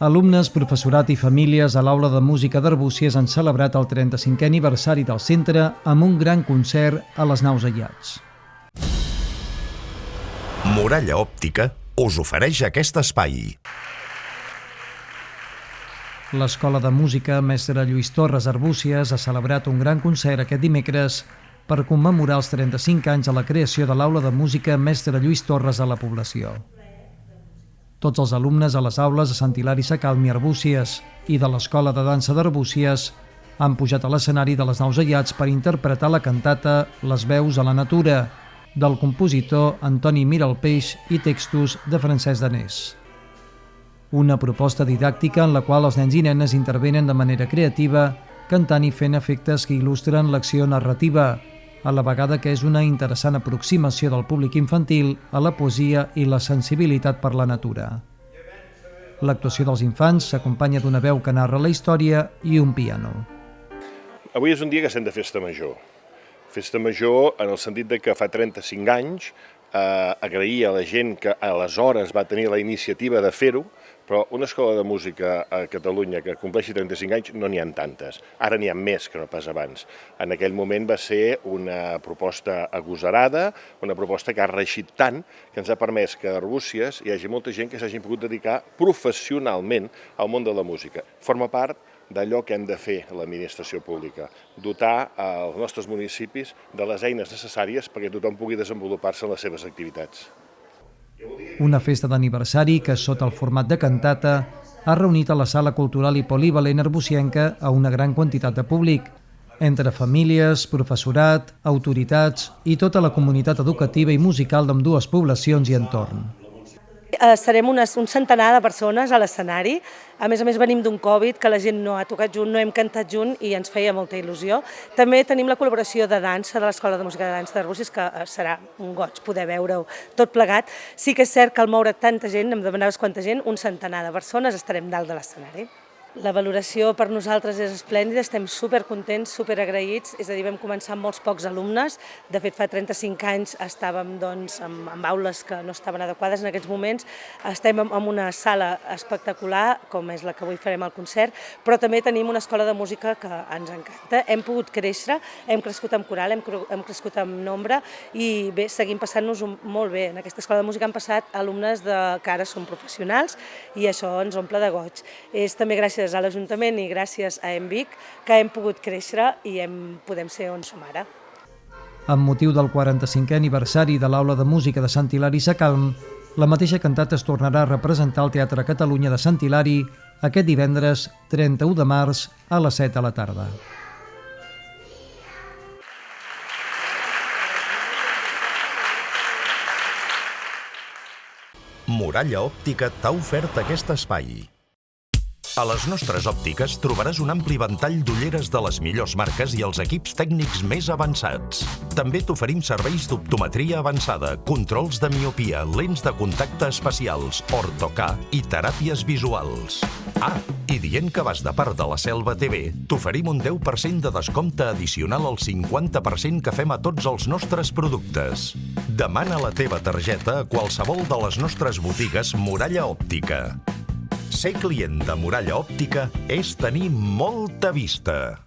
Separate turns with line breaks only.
Alumnes, professorat i famílies a l'Aula de Música d'Arbúcies han celebrat el 35è aniversari del centre amb un gran concert a les Naus Aiats.
Muralla Òptica us ofereix aquest espai.
L'Escola de Música Mestre Lluís Torres Arbúcies ha celebrat un gran concert aquest dimecres per commemorar els 35 anys de la creació de l'Aula de Música Mestre Lluís Torres a la població. Tots els alumnes a les aules de Sant Hilari Sacalm i Arbúcies i de l'Escola de Dansa d'Arbúcies han pujat a l'escenari de les Naus Aiats per interpretar la cantata Les veus a la natura, del compositor Antoni Miralpeix i textos de Francesc Danés. Una proposta didàctica en la qual els nens i nenes intervenen de manera creativa, cantant i fent efectes que il·lustren l'acció narrativa, a la vegada que és una interessant aproximació del públic infantil a la poesia i la sensibilitat per la natura. L'actuació dels infants s'acompanya d'una veu que narra la història i un piano.
Avui és un dia que estem de festa major. Festa major en el sentit de que fa 35 anys agrair a la gent que aleshores va tenir la iniciativa de fer-ho, però una escola de música a Catalunya que compleixi 35 anys no n'hi ha tantes. Ara n'hi ha més que no pas abans. En aquell moment va ser una proposta agosarada, una proposta que ha reeixit tant que ens ha permès que a Arbúcies hi hagi molta gent que s'hagi pogut dedicar professionalment al món de la música. Forma part d'allò que hem de fer l'administració pública, dotar els nostres municipis de les eines necessàries perquè tothom pugui desenvolupar-se en les seves activitats.
Una festa d'aniversari que, sota el format de cantata, ha reunit a la Sala Cultural i Polivalent Arbusienca a una gran quantitat de públic, entre famílies, professorat, autoritats i tota la comunitat educativa i musical d'ambdues poblacions i entorn.
Serem un centenar de persones a l'escenari. A més, venim d'un Covid, que la gent no ha tocat junt, no hem cantat junt i ens feia molta il·lusió. També tenim la col·laboració de dansa de l'Escola de Música de Dansa d'Arbúcies, que serà un goig poder veure-ho tot plegat. Sí que és cert que al moure tanta gent, em demanaves quanta gent, un centenar de persones estarem dalt de l'escenari. La valoració per nosaltres és esplèndida, estem supercontents, superagraïts, és a dir, vam començar amb molts pocs alumnes, de fet fa 35 anys estàvem amb aules que no estaven adequades en aquests moments, estem en una sala espectacular, com és la que avui farem al concert, però també tenim una escola de música que ens encanta, hem pogut créixer, hem crescut amb coral, hem crescut amb nombre i bé, seguim passant-nos molt bé. En aquesta escola de música han passat alumnes que ara són professionals i això ens omple de goig. És també gràcies a l'Ajuntament i gràcies a EMVIC que hem pogut créixer i podem ser on som ara.
Amb motiu del 45è aniversari de l'Aula de Música de Sant Hilari Sacalm, la mateixa cantata es tornarà a representar al Teatre Catalunya de Sant Hilari aquest divendres 31 de març a les 7 de la tarda.
Muralla Òptica t'ha ofert aquest espai. A les nostres òptiques trobaràs un ampli ventall d'ulleres de les millors marques i els equips tècnics més avançats. També t'oferim serveis d'optometria avançada, controls de miopia, lents de contacte especials, ortocà i teràpies visuals. I dient que vas de part de la Selva TV, t'oferim un 10% de descompte addicional al 50% que fem a tots els nostres productes. Demana la teva targeta a qualsevol de les nostres botigues Muralla Òptica. Ser client de Muralla Òptica és tenir molta vista.